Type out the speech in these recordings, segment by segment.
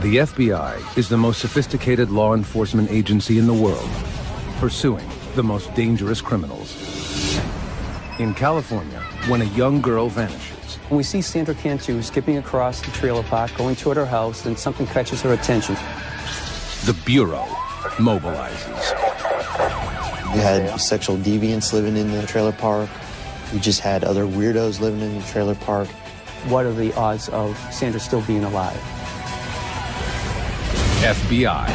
The FBI is the most sophisticated law enforcement agency in the world, pursuing the most dangerous criminals. In California, when a young girl vanishes, We see Sandra Cantu skipping across the trailer park, going toward her house, and something catches her attention. the Bureau mobilizes. We had sexual deviants living in the trailer park. We just had other weirdos living in the trailer park. What are the odds of Sandra still being alive? FBI.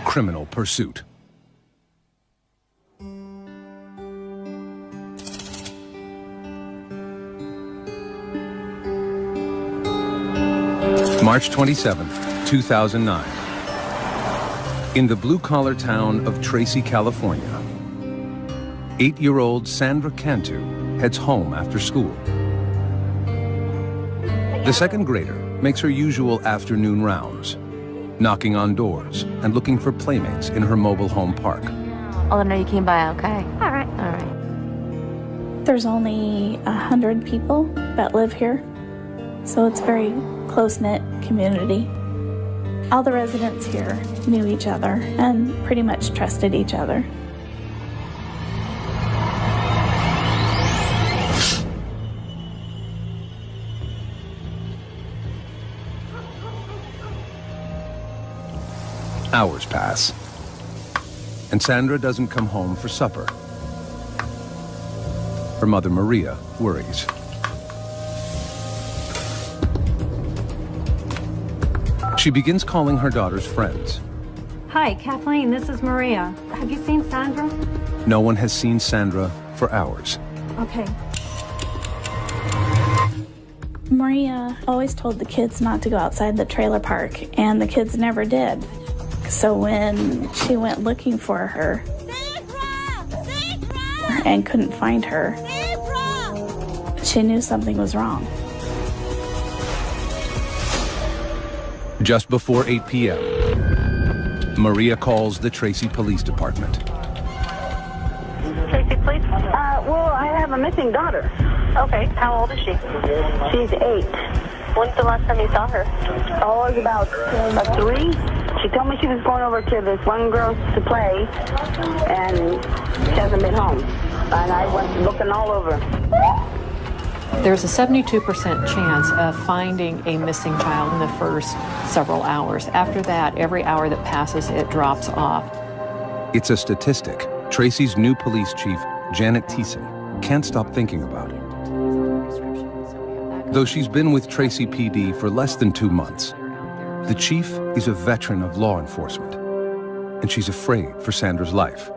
Criminal Pursuit. March 27th, 2009. In the blue-collar town of Tracy, California, 8-year-old Sandra Cantu heads home after school. The second grader makes her usual afternoon rounds, knocking on doors and looking for playmates in her mobile home park. I'll let them know you came by, okay? All right, all right. There's only 100 people that live here, so it's a very close-knit community. All the residents here knew each other and pretty much trusted each other. Hours pass, and Sandra doesn't come home for supper. Her mother, Maria, worries. She begins calling her daughter's friends. Hi, Kathleen, this is Maria. Have you seen Sandra? No one has seen Sandra for hours. Okay. Maria always told the kids not to go outside the trailer park, and the kids never did. So when she went looking for her and couldn't find her, she knew something was wrong. Just before 8 p.m., Maria calls the Tracy Police Department. Tracy, please. Well, I have a missing daughter. Okay, how old is she? She's 8. When's the last time you saw her? Oh, it's about 3. She told me she was going over to this one girl to play, and she hasn't been home. And I went looking all over. There's a 72% chance of finding a missing child in the first several hours. After that, every hour that passes, it drops off. It's a statistic Tracy's new police chief, Janet Thiessen, can't stop thinking about. Though she's been with Tracy PD for less than 2 months, the chief is a veteran of law enforcement, and she's afraid for Sandra's life.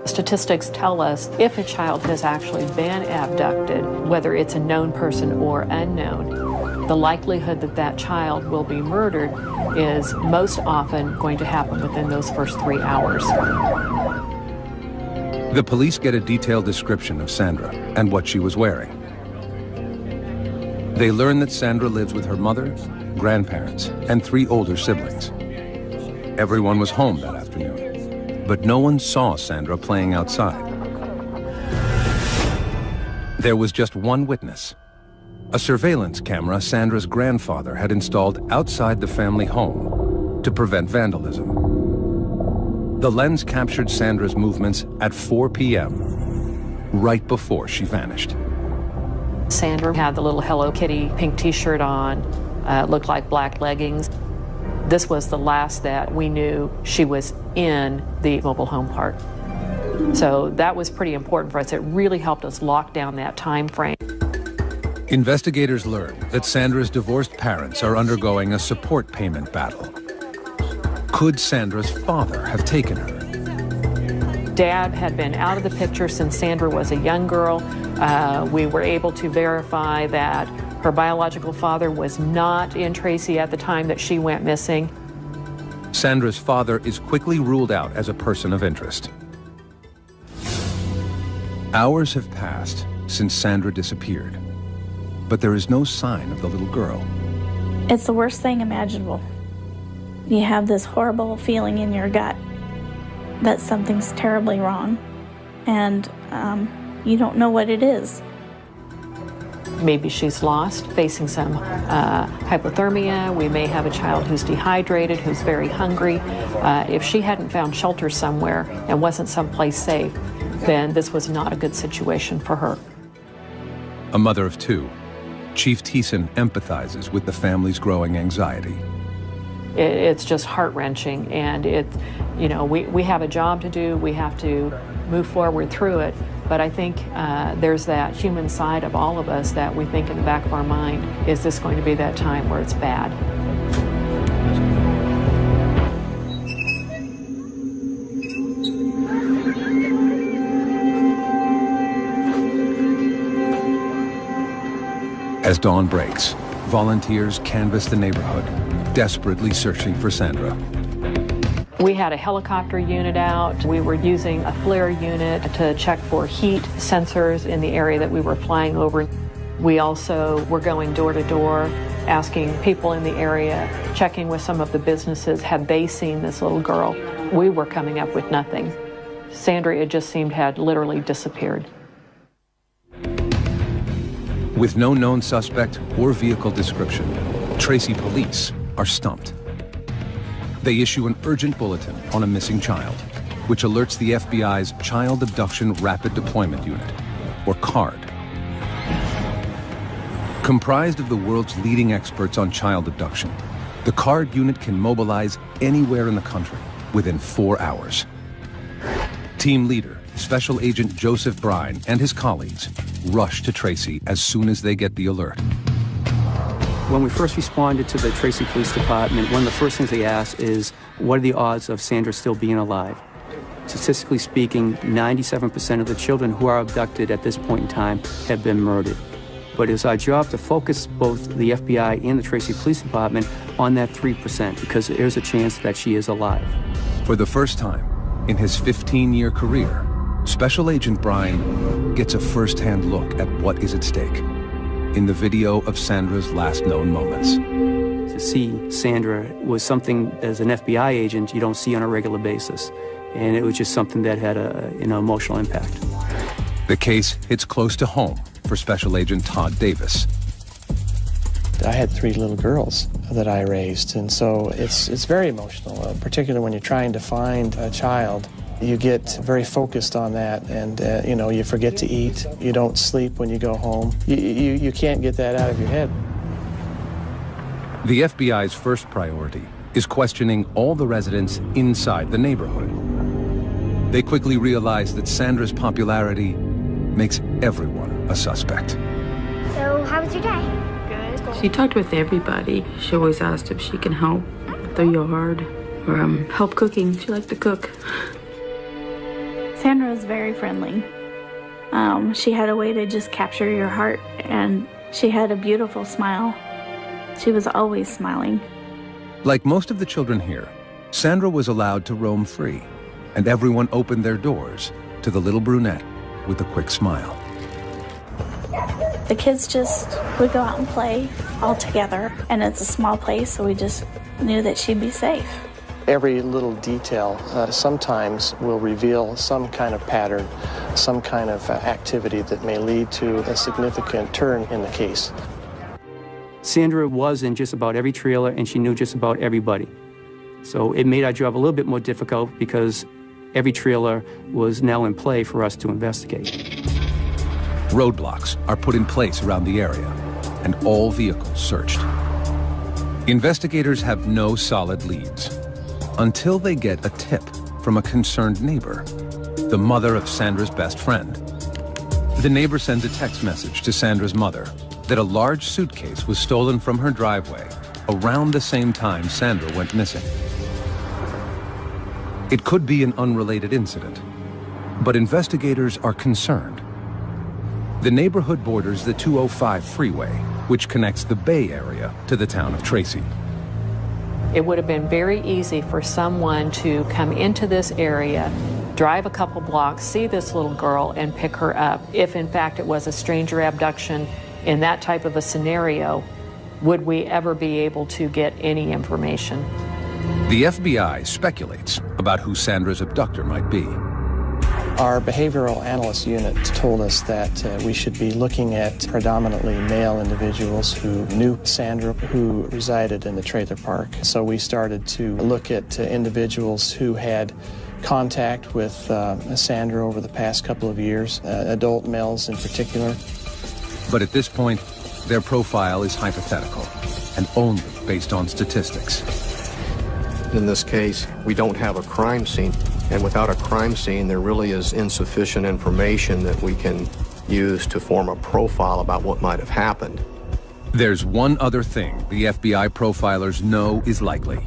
Statistics tell us if a child has actually been abducted, whether it's a known person or unknown, the likelihood that that child will be murdered is most often going to happen within those first 3 hours. The police get a detailed description of Sandra and what she was wearing. They learn that Sandra lives with her mother, grandparents, and 3 older siblings. Everyone was home that afternoon, but no one saw Sandra playing outside. There was just one witness, a surveillance camera Sandra's grandfather had installed outside the family home to prevent vandalism. The lens captured Sandra's movements at 4 p.m., right before she vanished. Sandra had the little Hello Kitty pink t-shirt on, looked like black leggings. This was the last that we knew she was in the mobile home park. So that was pretty important for us. It really helped us lock down that time frame. Investigators learned that Sandra's divorced parents are undergoing a support payment battle. Could Sandra's father have taken her? Dad had been out of the picture since Sandra was a young girl. We were able to verify that her biological father was not in Tracy at the time that she went missing. Sandra's father is quickly ruled out as a person of interest. Hours have passed since Sandra disappeared, but there is no sign of the little girl. It's the worst thing imaginable. You have this horrible feeling in your gut that something's terribly wrong, and you don't know what it is. Maybe she's lost, facing some hypothermia. We may have a child who's dehydrated, who's very hungry. If she hadn't found shelter somewhere and wasn't someplace safe, then this was not a good situation for her. A mother of two, Chief Thiessen empathizes with the family's growing anxiety. It's just heart-wrenching, and we have a job to do. We have to move forward through it. But I think there's that human side of all of us that we think in the back of our mind, is this going to be that time where it's bad? As dawn breaks, volunteers canvass the neighborhood, desperately searching for Sandra. We had a helicopter unit out. We were using a flare unit to check for heat sensors in the area that we were flying over. We also were going door to door, asking people in the area, checking with some of the businesses, had they seen this little girl? We were coming up with nothing. Sandra, it just seemed, had literally disappeared. With no known suspect or vehicle description, Tracy police are stumped. They issue an urgent bulletin on a missing child, which alerts the FBI's Child Abduction Rapid Deployment Unit, or CARD. Comprised of the world's leading experts on child abduction, the CARD unit can mobilize anywhere in the country within 4 hours. Team leader, Special Agent Joseph Brine, and his colleagues rush to Tracy as soon as they get the alert. When we first responded to the Tracy Police Department, one of the first things they asked is, what are the odds of Sandra still being alive? Statistically speaking, 97% of the children who are abducted at this point in time have been murdered. But it's our job to focus both the FBI and the Tracy Police Department on that 3%, because there's a chance that she is alive. For the first time in his 15-year career, Special Agent Brine gets a first-hand look at what is at stake in the video of Sandra's last known moments. To see Sandra was something, as an FBI agent, you don't see on a regular basis. And it was just something that had an emotional impact. The case hits close to home for Special Agent Todd Davis. I had 3 little girls that I raised, and so it's very emotional, particularly when you're trying to find a child. You get very focused on that, and you forget to eat. You don't sleep when you go home. You can't get that out of your head. The FBI's first priority is questioning all the residents inside the neighborhood. They quickly realize that Sandra's popularity makes everyone a suspect. So, how was your day? Good. She talked with everybody. She always asked if she can help with the yard or help cooking. She liked to cook. Sandra was very friendly. She had a way to just capture your heart, and she had a beautiful smile. She was always smiling. Like most of the children here, Sandra was allowed to roam free, and everyone opened their doors to the little brunette with a quick smile. The kids just would go out and play all together, and it's a small place, so we just knew that she'd be safe. Every little detail sometimes will reveal some kind of pattern, some kind of activity that may lead to a significant turn in the case. Sandra was in just about every trailer, and she knew just about everybody. So it made our job a little bit more difficult because every trailer was now in play for us to investigate. Roadblocks are put in place around the area, and all vehicles searched. Investigators have no solid leads until they get a tip from a concerned neighbor, the mother of Sandra's best friend. The neighbor sends a text message to Sandra's mother that a large suitcase was stolen from her driveway around the same time Sandra went missing. It could be an unrelated incident, but investigators are concerned. The neighborhood borders the 205 freeway, which connects the Bay Area to the town of Tracy. It would have been very easy for someone to come into this area, drive a couple blocks, see this little girl, and pick her up. If, in fact, it was a stranger abduction in that type of a scenario, would we ever be able to get any information? The FBI speculates about who Sandra's abductor might be. Our behavioral analyst unit told us that we should be looking at predominantly male individuals who knew Sandra, who resided in the trailer park. So we started to look at individuals who had contact with Sandra over the past couple of years, adult males in particular. But at this point, their profile is hypothetical and only based on statistics. In this case, we don't have a crime scene. And without a crime scene, there really is insufficient information that we can use to form a profile about what might have happened. There's one other thing the FBI profilers know is likely: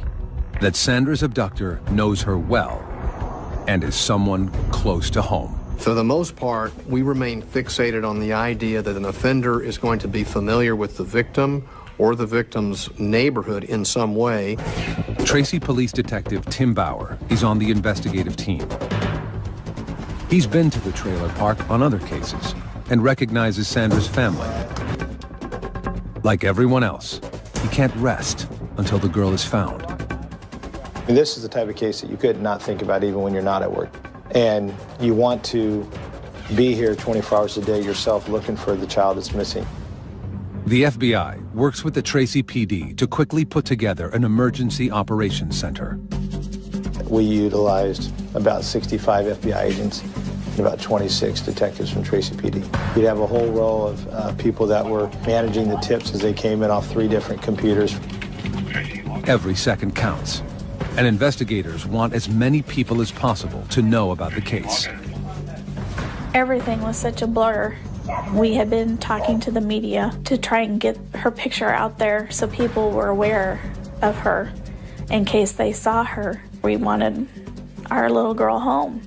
that Sandra's abductor knows her well and is someone close to home. For the most part, we remain fixated on the idea that an offender is going to be familiar with the victim or the victim's neighborhood in some way. Tracy Police Detective Tim Bauer is on the investigative team. He's been to the trailer park on other cases and recognizes Sandra's family. Like everyone else, he can't rest until the girl is found. And this is the type of case that you could not think about even when you're not at work. And you want to be here 24 hours a day yourself looking for the child that's missing. The FBI works with the Tracy PD to quickly put together an emergency operations center. We utilized about 65 FBI agents and about 26 detectives from Tracy PD. You'd have a whole row of people that were managing the tips as they came in off 3 different computers. Every second counts, and investigators want as many people as possible to know about the case. Everything was such a blur. We had been talking to the media to try and get her picture out there so people were aware of her in case they saw her. We wanted our little girl home.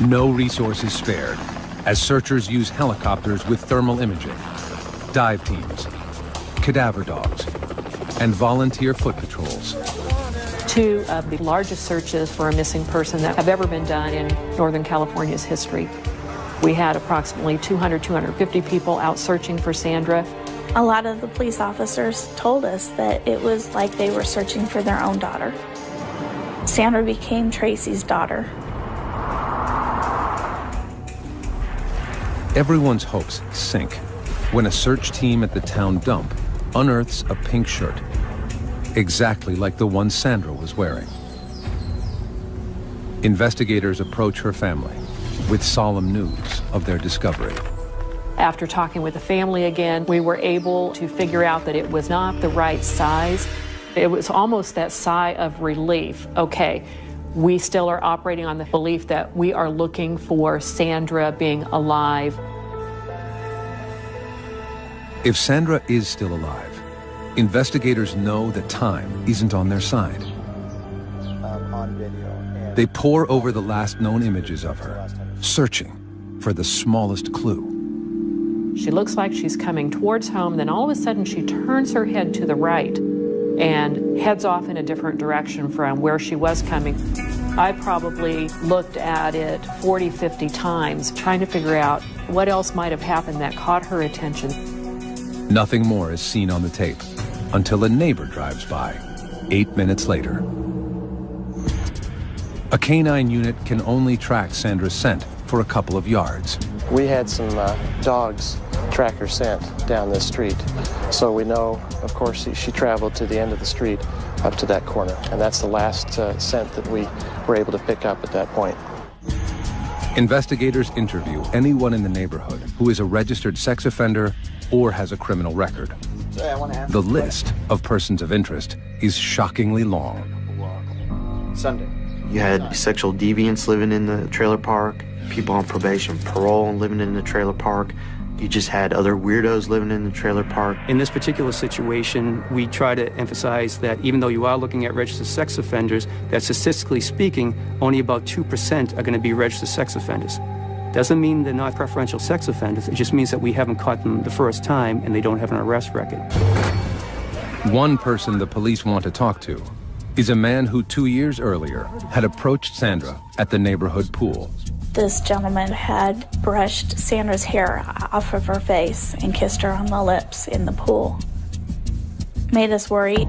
No resources spared, as searchers use helicopters with thermal imaging, dive teams, cadaver dogs, and volunteer foot patrols. 2 of the largest searches for a missing person that have ever been done in Northern California's history. We had approximately 250 people out searching for Sandra. A lot of the police officers told us that it was like they were searching for their own daughter. Sandra became Tracy's daughter. Everyone's hopes sink when a search team at the town dump unearths a pink shirt, exactly like the one Sandra was wearing. Investigators approach her family with solemn news of their discovery. After talking with the family again, we were able to figure out that it was not the right size. It was almost that sigh of relief. Okay, we still are operating on the belief that we are looking for Sandra being alive. If Sandra is still alive, investigators know that time isn't on their side. They pore over the last known images of her, searching for the smallest clue. She looks like she's coming towards home, then all of a sudden she turns her head to the right and heads off in a different direction from where she was coming. I probably looked at it 40, 50 times, trying to figure out what else might have happened that caught her attention. Nothing more is seen on the tape until a neighbor drives by 8 minutes later. A canine unit can only track Sandra's scent for a couple of yards. We had some dogs track her scent down this street. So we know, of course, she traveled to the end of the street up to that corner. And that's the last scent that we were able to pick up at that point. Investigators interview anyone in the neighborhood who is a registered sex offender or has a criminal record. The list of persons of interest is shockingly long. Sunday. You had sexual deviants living in the trailer park, people on probation, parole living in the trailer park. You just had other weirdos living in the trailer park. In this particular situation, we try to emphasize that even though you are looking at registered sex offenders, that statistically speaking, only about 2% are going to be registered sex offenders. Doesn't mean they're not preferential sex offenders. It just means that we haven't caught them the first time and they don't have an arrest record. One person the police want to talk to is a man who 2 years earlier had approached Sandra at the neighborhood pool. This gentleman had brushed Sandra's hair off of her face and kissed her on the lips in the pool. Made us worry.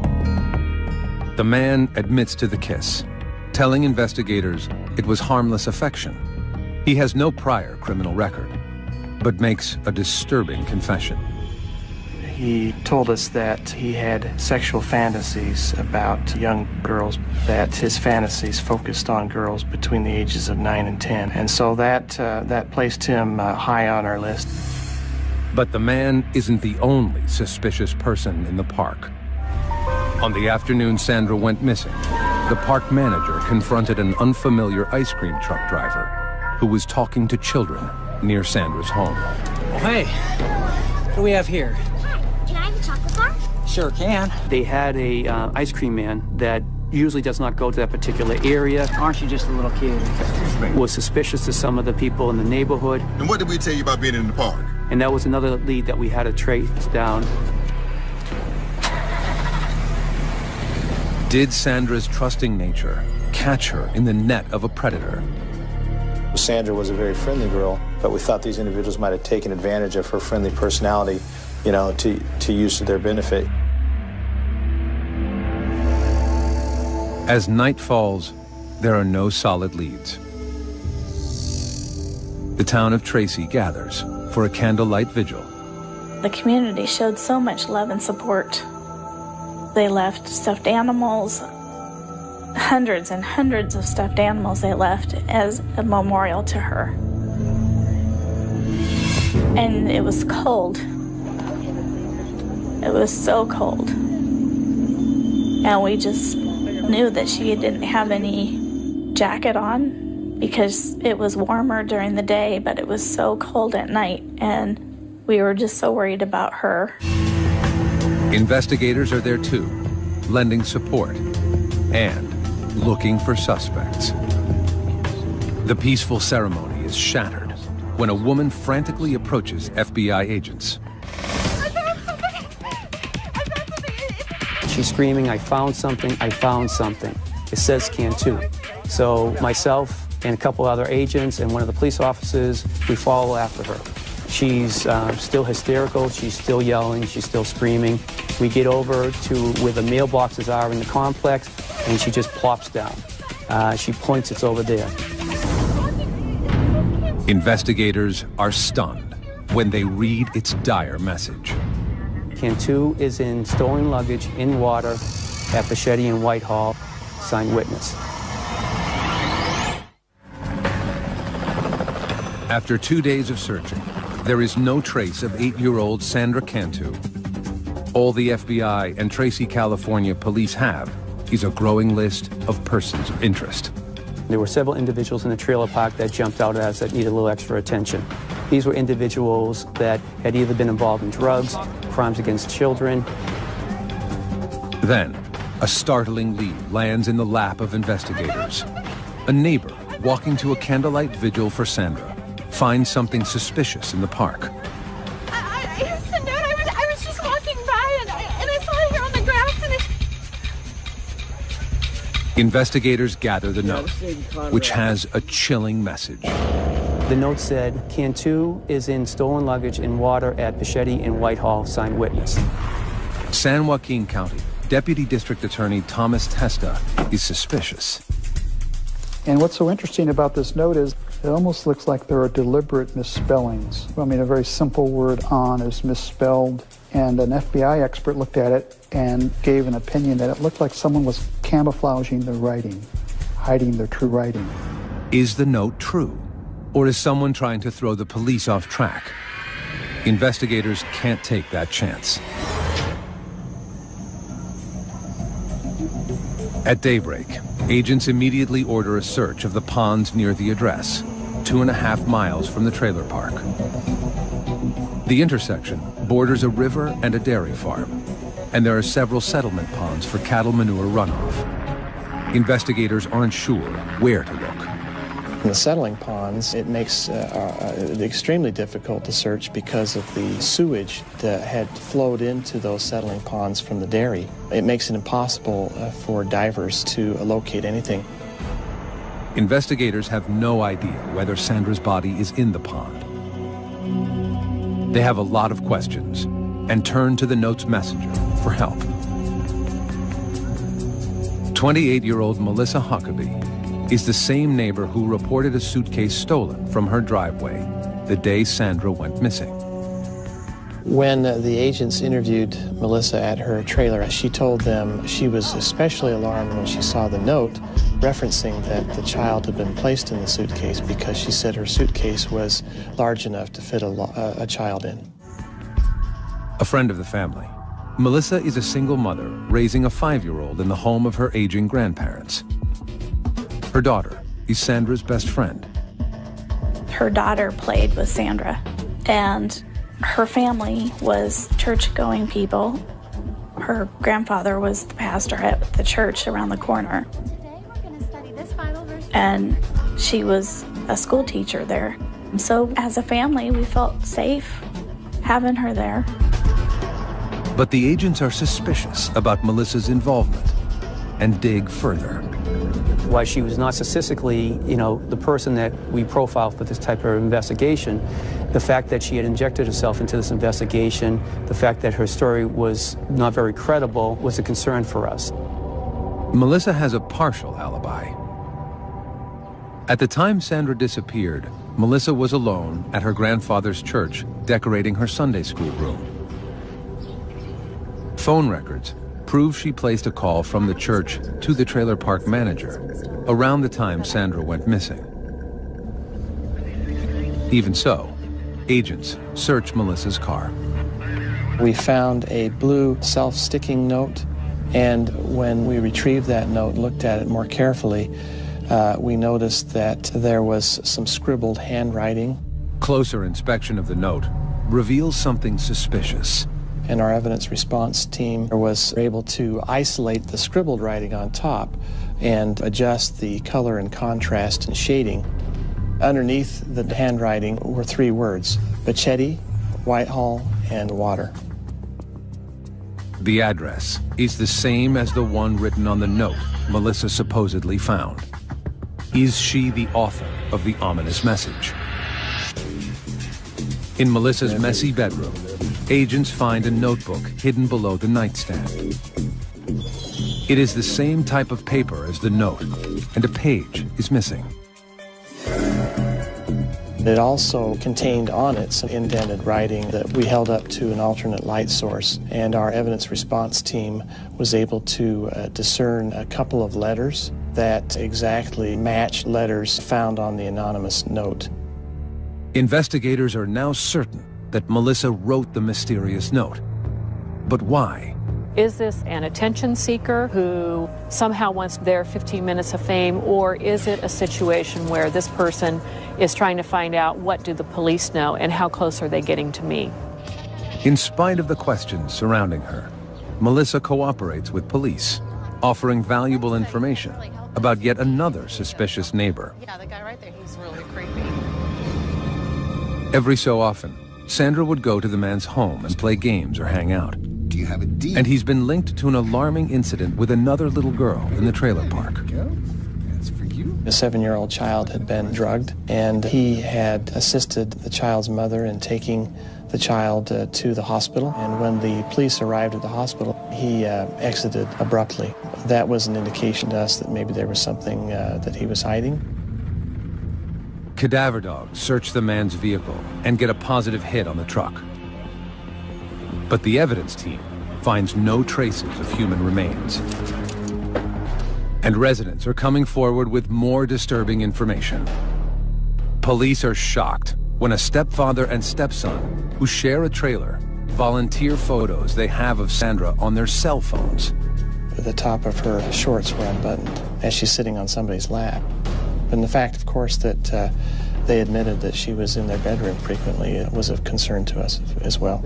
The man admits to the kiss, telling investigators it was harmless affection He has no prior criminal record, but makes a disturbing confession. He told us that he had sexual fantasies about young girls, that his fantasies focused on girls between the ages of 9 and 10. And so that placed him high on our list. But the man isn't the only suspicious person in the park. On the afternoon Sandra went missing, the park manager confronted an unfamiliar ice cream truck driver who was talking to children near Sandra's home. Oh, hey, what do we have here? Can I have a chocolate bar? Sure can. They had a ice cream man that usually does not go to that particular area. Aren't you just a little kid? Was suspicious to some of the people in the neighborhood. And what did we tell you about being in the park? And that was another lead that we had to trace down. Did Sandra's trusting nature catch her in the net of a predator? Sandra was a very friendly girl, but we thought these individuals might have taken advantage of her friendly personality, to use to their benefit. As night falls, there are no solid leads. The town of Tracy gathers for a candlelight vigil. The community showed so much love and support. They left stuffed animals, hundreds and hundreds of stuffed animals they left as a memorial to her. And it was cold. It was so cold. And we just knew that she didn't have any jacket on because it was warmer during the day, but it was so cold at night. And we were just so worried about her. Investigators are there too, lending support and looking for suspects. The peaceful ceremony is shattered when a woman frantically approaches FBI agents. She's screaming, "I found something, I found something." It says Cantu. So myself and a couple other agents and one of the police officers, we follow after her. She's still hysterical, she's still yelling, she's still screaming. We get over to where the mailboxes are in the complex, and she just plops down. She points, "It's over there." Investigators are stunned when they read its dire message. Cantu is in stolen luggage in water at Pachetti and Whitehall. Signed witness. After 2 days of searching, there is no trace of 8-year-old Sandra Cantu. All the FBI and Tracy, California police have is a growing list of persons of interest. There were several individuals in the trailer park that jumped out at us that needed a little extra attention. These were individuals that had either been involved in drugs, crimes against children. Then, a startling lead lands in the lap of investigators. A neighbor walking to a candlelight vigil for Sandra finds something suspicious in the park. Here's the note. I was just walking by and I saw it here on the grass and Investigators gather the note, which has a chilling message. The note said, "Cantu is in stolen luggage in water at Pachetti and Whitehall, signed witness." San Joaquin County Deputy District Attorney Thomas Testa is suspicious. And what's so interesting about this note is it almost looks like there are deliberate misspellings. I mean, a very simple word "on" is misspelled, and an FBI expert looked at it and gave an opinion that it looked like someone was camouflaging the writing, hiding their true writing. Is the note true? Or is someone trying to throw the police off track? Investigators can't take that chance. At daybreak, agents immediately order a search of the ponds near the address, 2.5 miles from the trailer park. The intersection borders a river and a dairy farm, and there are several settlement ponds for cattle manure runoff. Investigators aren't sure where to look. In the settling ponds, it makes it extremely difficult to search because of the sewage that had flowed into those settling ponds from the dairy. It makes it impossible for divers to locate anything. Investigators have no idea whether Sandra's body is in the pond. They have a lot of questions and turn to the note's messenger for help. 28-year-old Melissa Huckabee is the same neighbor who reported a suitcase stolen from her driveway the day Sandra went missing. When the agents interviewed Melissa at her trailer, she told them she was especially alarmed when she saw the note referencing that the child had been placed in the suitcase because she said her suitcase was large enough to fit a child in. A friend of the family, Melissa is a single mother raising a 5-year-old in the home of her aging grandparents. Her daughter is Sandra's best friend. Her daughter played with Sandra, and her family was church-going people. Her grandfather was the pastor at the church around the corner. And she was a school teacher there. So as a family, we felt safe having her there. But the agents are suspicious about Melissa's involvement and dig further. Why she was not statistically, the person that we profile for this type of investigation, the fact that she had injected herself into this investigation, the fact that her story was not very credible was a concern for us. Melissa has a partial alibi. At the time Sandra disappeared, Melissa was alone at her grandfather's church decorating her Sunday school room. Phone records prove she placed a call from the church to the trailer park manager around the time Sandra went missing. Even so, agents searched Melissa's car. We found a blue self-sticking note, and when we retrieved that note and looked at it more carefully, we noticed that there was some scribbled handwriting. Closer inspection of the note reveals something suspicious. And our evidence response team was able to isolate the scribbled writing on top and adjust the color and contrast and shading. Underneath the handwriting were 3 words: Machete, Whitehall, and water. The address is the same as the one written on the note Melissa supposedly found. Is she the author of the ominous message? In Melissa's messy bedroom, agents find a notebook hidden below the nightstand. It is the same type of paper as the note, and a page is missing. It also contained on it some indented writing that we held up to an alternate light source, and our evidence response team was able to discern a couple of letters that exactly matched letters found on the anonymous note. Investigators are now certain that Melissa wrote the mysterious note. But why? Is this an attention seeker who somehow wants their 15 minutes of fame, or is it a situation where this person is trying to find out what do the police know and how close are they getting to me? In spite of the questions surrounding her, Melissa cooperates with police, offering valuable information about yet another suspicious neighbor. Yeah, the guy right there, he's really creepy. Every so often, Sandra would go to the man's home and play games or hang out. Do you have a deal? And he's been linked to an alarming incident with another little girl in the trailer park. That's for you. A 7-year-old child had been drugged, and he had assisted the child's mother in taking the child to the hospital. And when the police arrived at the hospital, he exited abruptly. That was an indication to us that maybe there was something that he was hiding. Cadaver dogs search the man's vehicle and get a positive hit on the truck. But the evidence team finds no traces of human remains. And residents are coming forward with more disturbing information. Police are shocked when a stepfather and stepson who share a trailer volunteer photos they have of Sandra on their cell phones. The top of her shorts were unbuttoned as she's sitting on somebody's lap. And the fact, of course, that they admitted that she was in their bedroom frequently was of concern to us as well.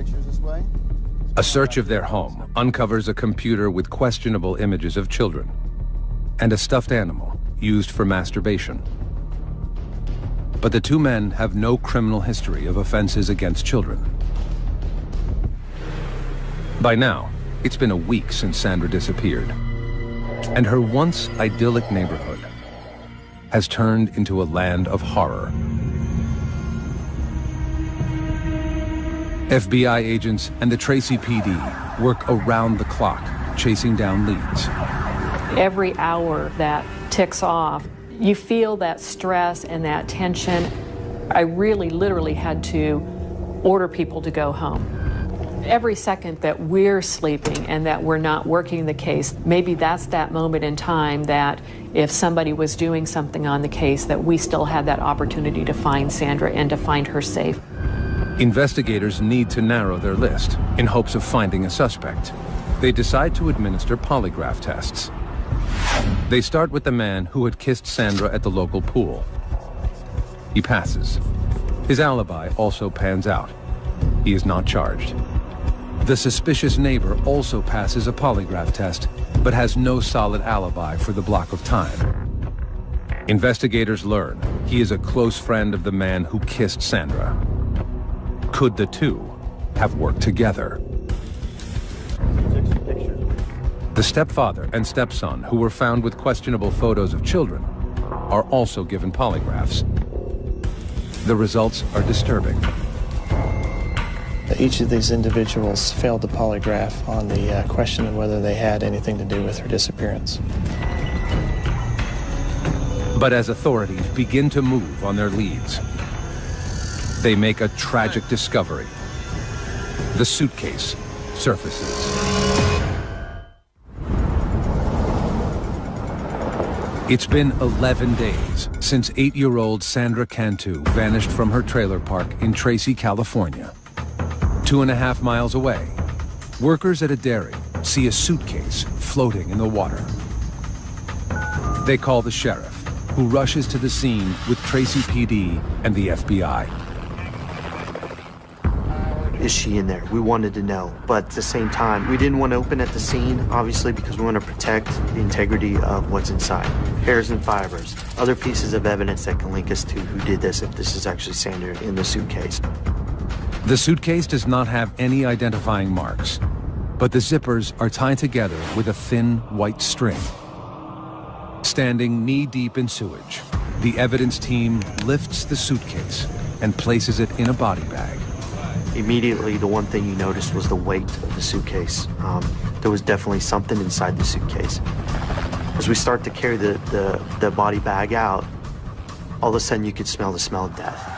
A search of their home uncovers a computer with questionable images of children and a stuffed animal used for masturbation. But the 2 men have no criminal history of offenses against children. By now, it's been a week since Sandra disappeared, and her once idyllic neighborhood has turned into a land of horror. FBI agents and the Tracy PD work around the clock, chasing down leads. Every hour that ticks off, You feel that stress and that tension. I really literally had to order people to go home. Every second that we're sleeping and that we're not working the case, maybe that's that moment in time that if somebody was doing something on the case, that we still had that opportunity to find Sandra and to find her safe. Investigators need to narrow their list in hopes of finding a suspect. They decide to administer polygraph tests. They start with the man who had kissed Sandra at the local pool. He passes. His alibi also pans out. He is not charged. The suspicious neighbor also passes a polygraph test, but has no solid alibi for the block of time. Investigators learn he is a close friend of the man who kissed Sandra. Could the two have worked together? The stepfather and stepson, who were found with questionable photos of children, are also given polygraphs. The results are disturbing. Each of these individuals failed the polygraph on the question of whether they had anything to do with her disappearance. But as authorities begin to move on their leads, they make a tragic discovery. The suitcase surfaces. It's been 11 days since 8-year-old Sandra Cantu vanished from her trailer park in Tracy, California. 2.5 miles away, workers at a dairy see a suitcase floating in the water. They call the sheriff, who rushes to the scene with Tracy PD and the FBI. Is she in there? We wanted to know, but at the same time, we didn't want to open at the scene, obviously, because we want to protect the integrity of what's inside. Hairs and fibers, other pieces of evidence that can link us to who did this, if this is actually Sandra in the suitcase. The suitcase does not have any identifying marks, but the zippers are tied together with a thin white string. Standing knee-deep in sewage, the evidence team lifts the suitcase and places it in a body bag. Immediately, the one thing you noticed was the weight of the suitcase. There was definitely something inside the suitcase. As we start to carry the body bag out, all of a sudden you could smell the smell of death.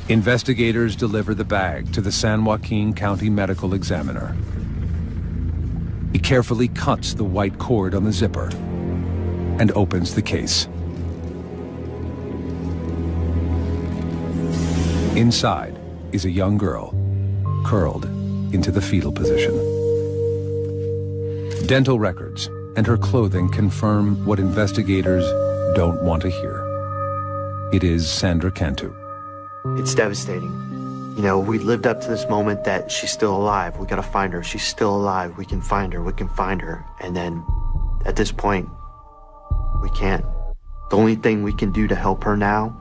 Investigators deliver the bag to the San Joaquin County Medical Examiner. He carefully cuts the white cord on the zipper and opens the case. Inside is a young girl, curled into the fetal position. Dental records and her clothing confirm what investigators don't want to hear. It is Sandra Cantu. It's devastating. You know, we lived up to this moment that she's still alive. We gotta find her. She's still alive. We can find her. We can find her. And then at this point, we can't. The only thing we can do to help her now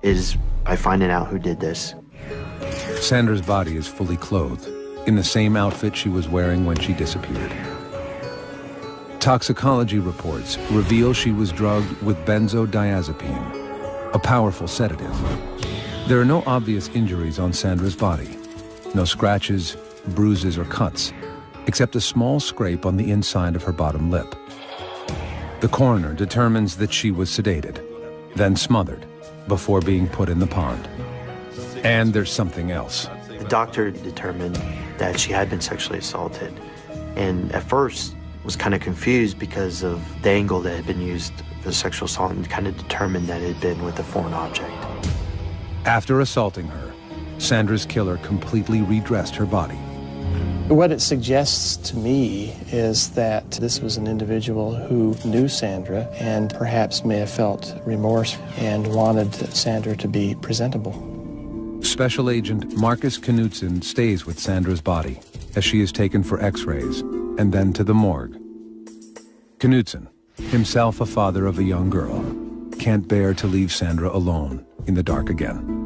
is by finding out who did this. Sandra's body is fully clothed, in the same outfit she was wearing when she disappeared. Toxicology reports reveal she was drugged with benzodiazepine, a powerful sedative. There are no obvious injuries on Sandra's body. No scratches, bruises, or cuts, except a small scrape on the inside of her bottom lip. The coroner determines that she was sedated, then smothered, before being put in the pond. And there's something else. The doctor determined that she had been sexually assaulted, and at first was kind of confused because of the angle that had been used for the sexual assault, and kind of determined that it had been with a foreign object. After assaulting her, Sandra's killer completely redressed her body. What it suggests to me is that this was an individual who knew Sandra and perhaps may have felt remorse and wanted Sandra to be presentable. Special Agent Marcus Knudsen stays with Sandra's body as she is taken for x-rays and then to the morgue. Knudsen, himself a father of a young girl, can't bear to leave Sandra alone in the dark again.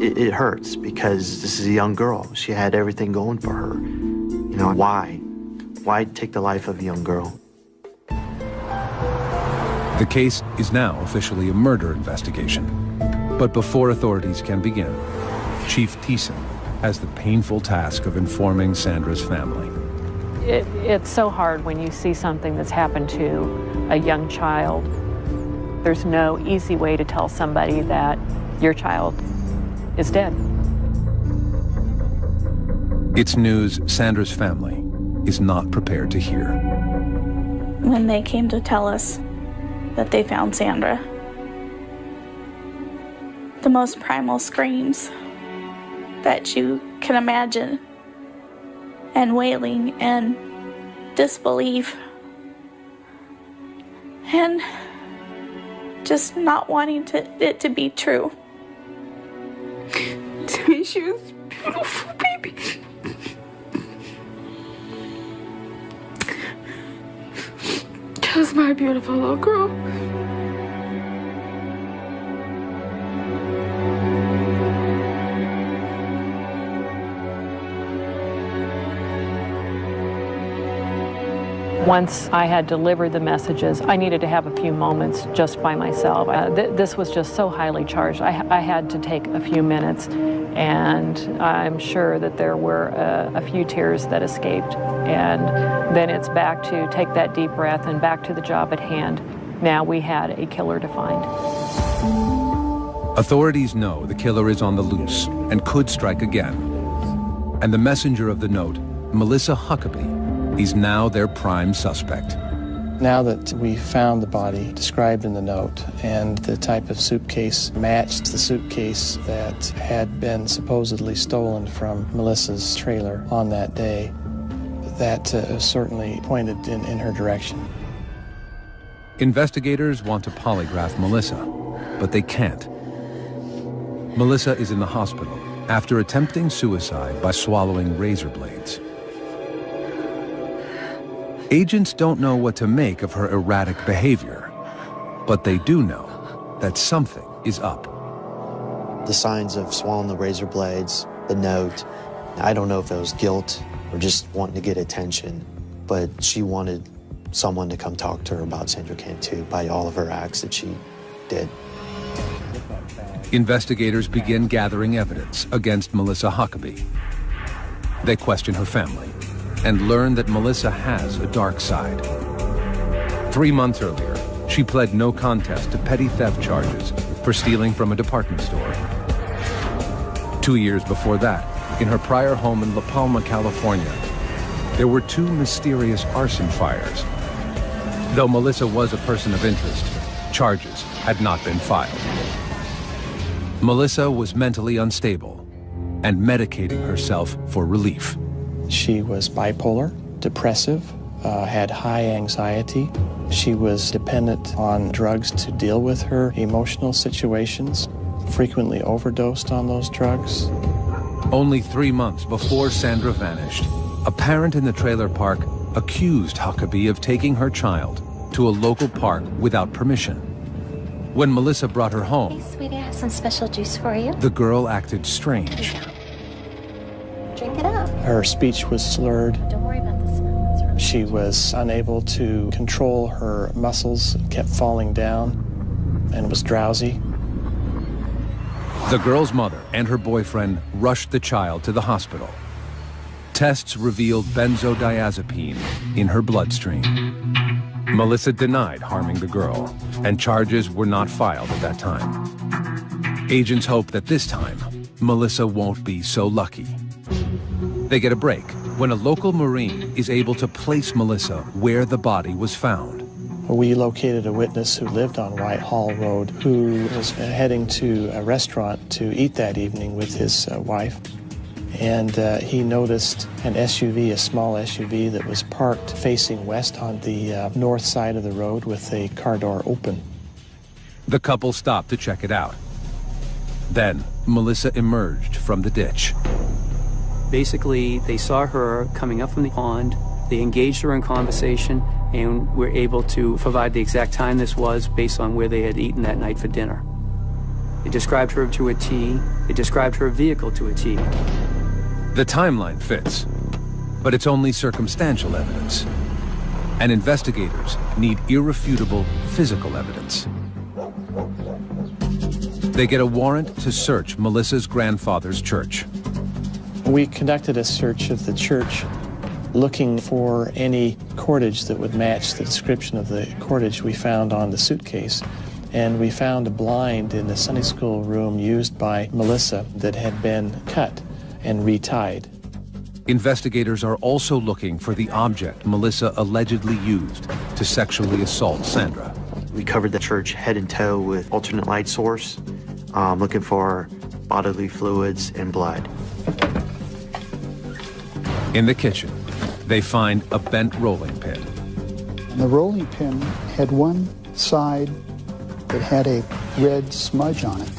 It hurts because this is a young girl. She had everything going for her. You know, why? Why take the life of a young girl? The case is now officially a murder investigation. But before authorities can begin, Chief Thiessen has the painful task of informing Sandra's family. It's so hard when you see something that's happened to a young child There's no easy way to tell somebody that your child is dead. It's news Sandra's family is not prepared to hear. When they came to tell us that they found Sandra, the most primal screams that you can imagine, and wailing and disbelief and just not wanting it to be true. To me, she was a beautiful baby. She was my beautiful little girl. Once I had delivered the messages, I needed to have a few moments just by myself. This was just so highly charged. I had to take a few minutes, and I'm sure that there were a few tears that escaped. And then it's back to take that deep breath and back to the job at hand. Now we had a killer to find. Authorities know the killer is on the loose and could strike again. And the messenger of the note, Melissa Huckabee, is now their prime suspect. Now that we found the body described in the note and the type of suitcase matched the suitcase that had been supposedly stolen from Melissa's trailer on that day, that certainly pointed in her direction. Investigators want to polygraph Melissa, but they can't. Melissa is in the hospital after attempting suicide by swallowing razor blades. Agents don't know what to make of her erratic behavior, but they do know that something is up. The signs of swallowing the razor blades, the note, I don't know if it was guilt or just wanting to get attention, but she wanted someone to come talk to her about Sandra Cantu by all of her acts that she did. Investigators begin gathering evidence against Melissa Huckabee. They question her family and learn that Melissa has a dark side. 3 months earlier, she pled no contest to petty theft charges for stealing from a department store. 2 years before that, in her prior home in La Palma, California, there were 2 mysterious arson fires. Though Melissa was a person of interest, charges had not been filed. Melissa was mentally unstable and medicating herself for relief. She was bipolar, depressive, had high anxiety. She was dependent on drugs to deal with her emotional situations, frequently overdosed on those drugs. Only 3 months before Sandra vanished, a parent in the trailer park accused Huckabee of taking her child to a local park without permission. When Melissa brought her home, Hey, sweetie, I have some special juice for you. the girl acted strange. Drink it up. Her speech was slurred. Don't worry about the smell. It's really She was unable to control her muscles, kept falling down, and was drowsy. The girl's mother and her boyfriend rushed the child to the hospital. Tests revealed benzodiazepine in her bloodstream. Melissa denied harming the girl, and charges were not filed at that time. Agents hope that this time, Melissa won't be so lucky. They get a break when a local Marine is able to place Melissa where the body was found. We located a witness who lived on Whitehall Road who was heading to a restaurant to eat that evening with his wife. And he noticed an SUV, a small SUV that was parked facing west on the north side of the road with a car door open. The couple stopped to check it out. Then, Melissa emerged from the ditch. Basically, they saw her coming up from the pond. They engaged her in conversation and were able to provide the exact time this was based on where they had eaten that night for dinner. They described her to a T. They described her vehicle to a T. The timeline fits, but it's only circumstantial evidence. And investigators need irrefutable physical evidence. They get a warrant to search Melissa's grandfather's church. We conducted a search of the church looking for any cordage that would match the description of the cordage we found on the suitcase. and we found a blind in the Sunday school room used by Melissa that had been cut and retied. Investigators are also looking for the object Melissa allegedly used to sexually assault Sandra. We covered the church head and toe with alternate light source, looking for bodily fluids and blood. In the kitchen, they find a bent rolling pin. The rolling pin had one side that had a red smudge on it.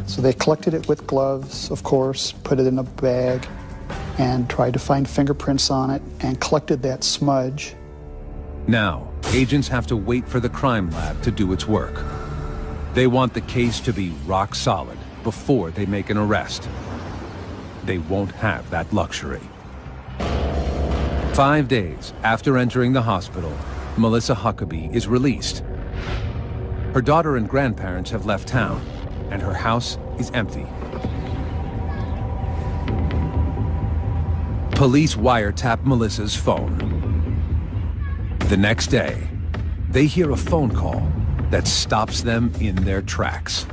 So they collected it with gloves, of course, put it in a bag, and tried to find fingerprints on it and collected that smudge. Now, agents have to wait for the crime lab to do its work. They want the case to be rock solid before they make an arrest. They won't have that luxury. 5 days after entering the hospital, Melissa Huckabee is released. Her daughter and grandparents have left town, and her house is empty. Police wiretap Melissa's phone. The next day, they hear a phone call that stops them in their tracks.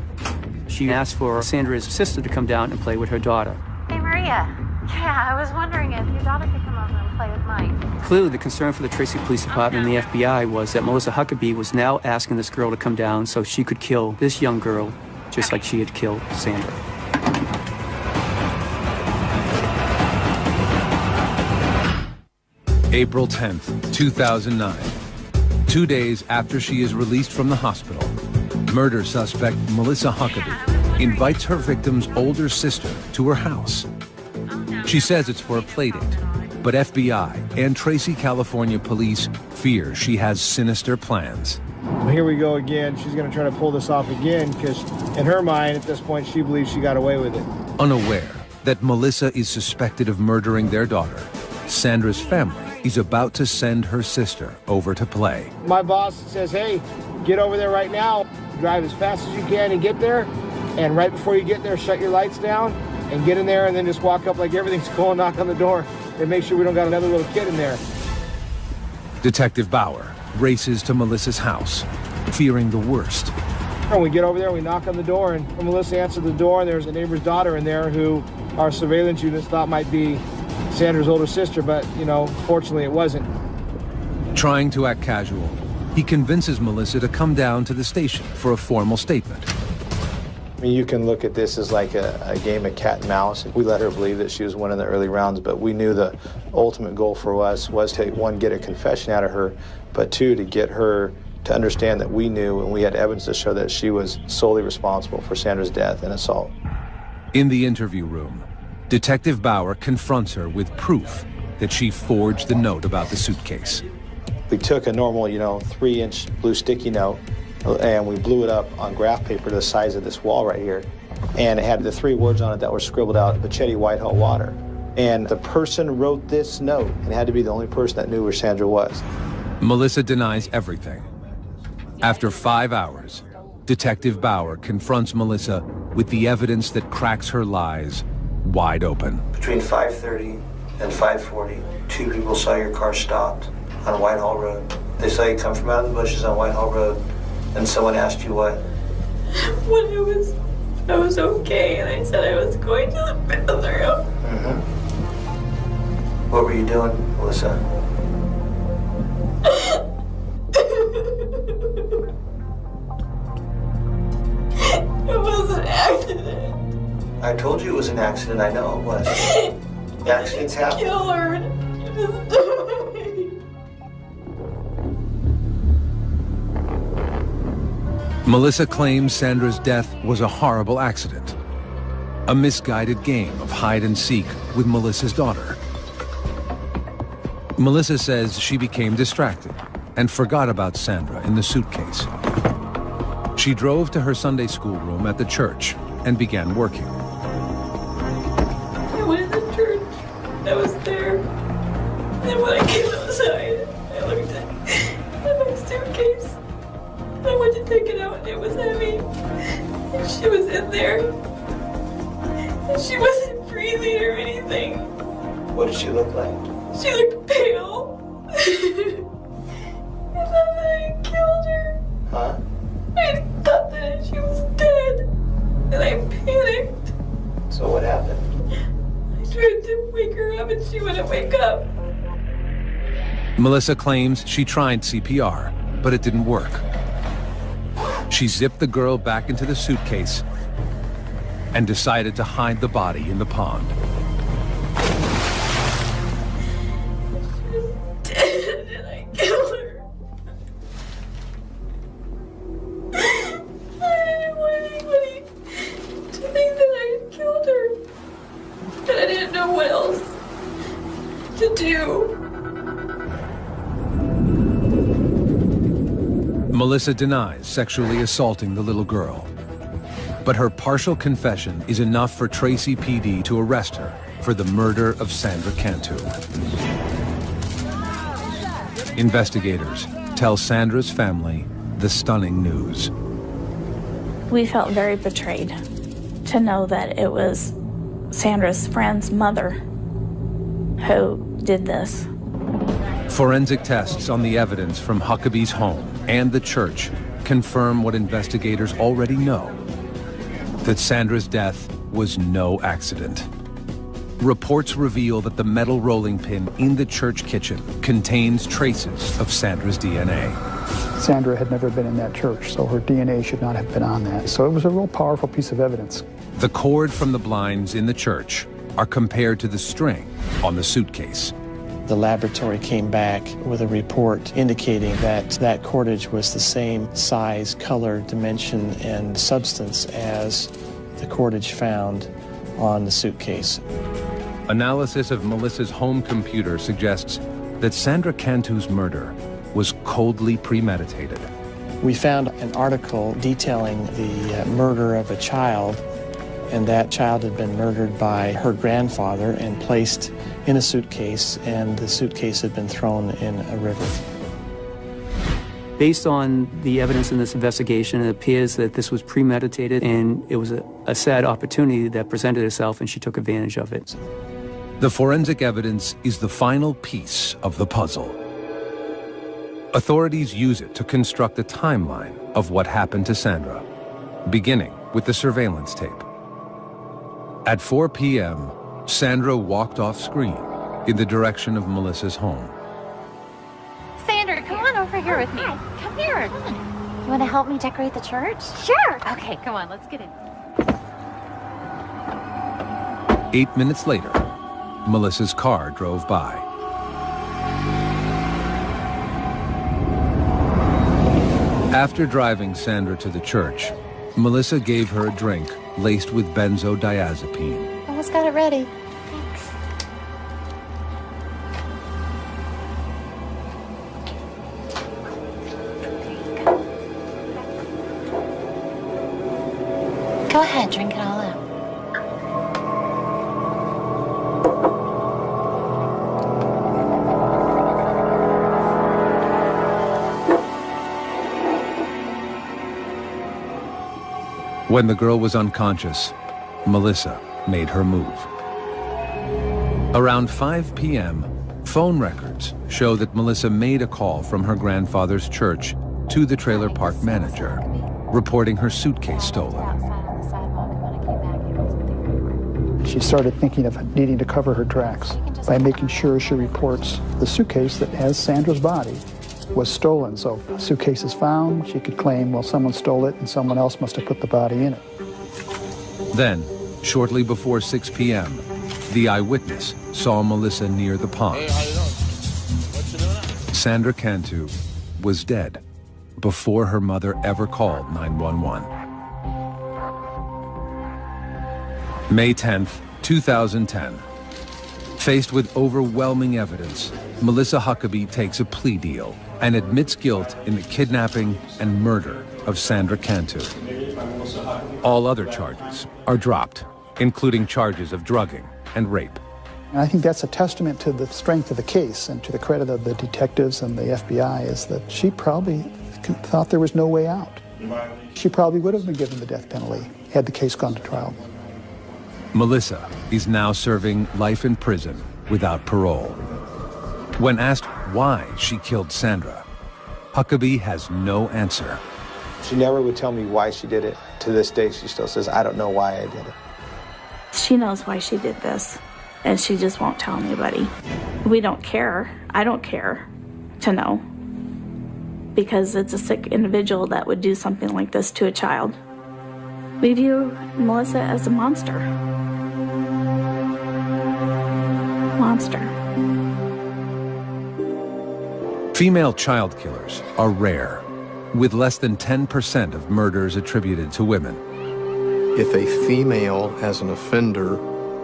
She asked for Sandra's sister to come down and play with her daughter. Hey, Maria. Yeah, I was wondering if your daughter could come over and play with Mike. Clearly, the concern for the Tracy Police Department and the FBI was that Melissa Huckabee was now asking this girl to come down so she could kill this young girl, just like she had killed Sandra. April 10th, 2009. 2 days after she is released from the hospital, murder suspect Melissa Huckabee invites her victim's older sister to her house. She says it's for a playdate, but FBI and Tracy, California police fear she has sinister plans. Here we go again. She's going to try to pull this off again because in her mind at this point she believes she got away with it. Unaware that Melissa is suspected of murdering their daughter, Sandra's family is about to send her sister over to play. My boss says, hey, get over there right now, drive as fast as you can and get there, and right before you get there, shut your lights down and get in there and then just walk up like everything's cool and knock on the door and make sure we don't got another little kid in there. Detective Bauer races to Melissa's house, fearing the worst. When we get over there, we knock on the door, and when Melissa answered the door, and there's a neighbor's daughter in there who our surveillance units thought might be Sandra's older sister, but, you know, fortunately it wasn't. Trying to act casual, he convinces Melissa to come down to the station for a formal statement. I mean, you can look at this as like a game of cat and mouse. We let her believe that she was winning the early rounds, but we knew the ultimate goal for us was to, one, get a confession out of her, but two, to get her to understand that we knew and we had evidence to show that she was solely responsible for Sandra's death and assault. In the interview room, Detective Bauer confronts her with proof that she forged the note about the suitcase. We took a normal, 3-inch blue sticky note, and we blew it up on graph paper the size of this wall right here. And it had the 3 words on it that were scribbled out, Pachetti Whitehall Water. And the person wrote this note, and it had to be the only person that knew where Sandra was. Melissa denies everything. After 5 hours, Detective Bauer confronts Melissa with the evidence that cracks her lies wide open. Between 5:30 and 5:40, 2 people saw your car stopped on Whitehall Road. They saw you come from out of the bushes on Whitehall Road, and someone asked you what? When I was okay, and I said I was going to the bathroom. Mm-hmm. What were you doing, Melissa? It was an accident. I told you it was an accident. I know it was. Accidents happen. Kill her. Just die. Melissa claims Sandra's death was a horrible accident, a misguided game of hide and seek with Melissa's daughter. Melissa says she became distracted and forgot about Sandra in the suitcase. She drove to her Sunday school room at the church and began working. I went in the church. I was there. And when I came outside, I looked at my suitcase. I went to take it out and it was heavy. And she was in there. And she wasn't breathing or anything. What did she look like? She looked pale. I thought that I killed her. Huh? Melissa claims she tried CPR, but it didn't work. She zipped the girl back into the suitcase and decided to hide the body in the pond. Did I kill her? I didn't want anybody to think that I had killed her. But I didn't know what else to do. Melissa denies sexually assaulting the little girl. But her partial confession is enough for Tracy PD to arrest her for the murder of Sandra Cantu. Investigators tell Sandra's family the stunning news. We felt very betrayed to know that it was Sandra's friend's mother who did this. Forensic tests on the evidence from Huckabee's home and the church confirm what investigators already know, that Sandra's death was no accident. Reports reveal that the metal rolling pin in the church kitchen contains traces of Sandra's DNA. Sandra had never been in that church, so her DNA should not have been on that. So it was a real powerful piece of evidence. The cord from the blinds in the church are compared to the string on the suitcase. The laboratory came back with a report indicating that that cordage was the same size, color, dimension, and substance as the cordage found on the suitcase. Analysis of Melissa's home computer suggests that Sandra Cantu's murder was coldly premeditated. We found an article detailing the murder of a child, and that child had been murdered by her grandfather and placed in a suitcase, and the suitcase had been thrown in a river. Based on the evidence in this investigation, it appears that this was premeditated, and it was a sad opportunity that presented itself, and she took advantage of it. The forensic evidence is the final piece of the puzzle. Authorities use it to construct a timeline of what happened to Sandra, beginning with the surveillance tape. At 4 p.m., Sandra walked off screen in the direction of Melissa's home. Sandra, come on over here with me. Come here. You want to help me decorate the church? Sure. Okay, come on, let's get in. 8 minutes later, Melissa's car drove by. After driving Sandra to the church, Melissa gave her a drink laced with benzodiazepine. Almost got it ready. Thanks. Go ahead, drink it all out. When the girl was unconscious, Melissa made her move. Around 5 p.m., phone records show that Melissa made a call from her grandfather's church to the trailer park manager, reporting her suitcase stolen. She started thinking of needing to cover her tracks by making sure she reports the suitcase that has Sandra's body was stolen. So if the suitcase is found, she could claim, well, someone stole it and someone else must have put the body in it. Then, shortly before 6 p.m., the eyewitness saw Melissa near the pond. Hey, how you doing? What you doing now? Sandra Cantu was dead before her mother ever called 911. May 10th, 2010. Faced with overwhelming evidence, Melissa Huckabee takes a plea deal and admits guilt in the kidnapping and murder of Sandra Cantu. All other charges are dropped, including charges of drugging and rape. And I think that's a testament to the strength of the case and to the credit of the detectives and the FBI, is that she probably thought there was no way out. She probably would have been given the death penalty had the case gone to trial. Melissa is now serving life in prison without parole. When asked why she killed Sandra, Huckabee has no answer. She never would tell me why she did it. To this day, she still says, I don't know why I did it. She knows why she did this, and she just won't tell anybody. We don't care. I don't care. to know, because it's a sick individual that would do something like this to a child. We view Melissa as a monster. Monster. Female child killers are rare, with less than 10% of murders attributed to women. If a female as an offender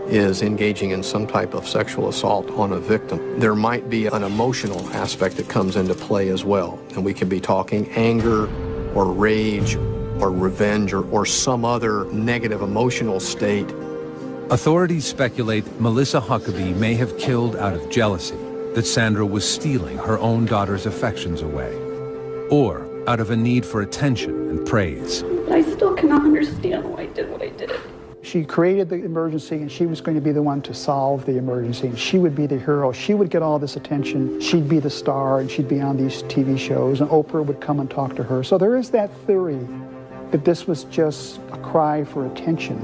is engaging in some type of sexual assault on a victim, there might be an emotional aspect that comes into play as well. And we could be talking anger or rage or revenge or some other negative emotional state. Authorities speculate Melissa Huckabee may have killed out of jealousy that Sandra was stealing her own daughter's affections away, or out of a need for attention and praise. I still cannot understand why I did what I did. She created the emergency, and she was going to be the one to solve the emergency. She would be the hero. She would get all this attention. She'd be the star, and she'd be on these TV shows, and Oprah would come and talk to her. So there is that theory that this was just a cry for attention.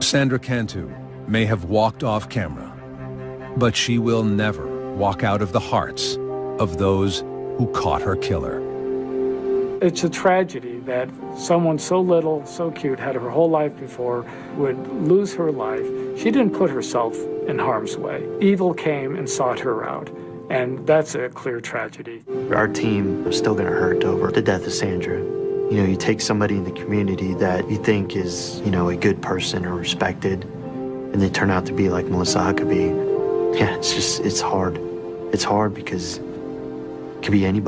Sandra Cantu may have walked off camera, but she will never walk out of the hearts of those who caught her killer. It's a tragedy that someone so little, so cute, had her whole life before, would lose her life. She didn't put herself in harm's way. Evil came and sought her out, and that's a clear tragedy. Our team is still going to hurt over the death of Sandra. You know, you take somebody in the community that you think is, you know, a good person or respected, and they turn out to be like Melissa Huckabee. Yeah, it's hard. It's hard because it could be anybody.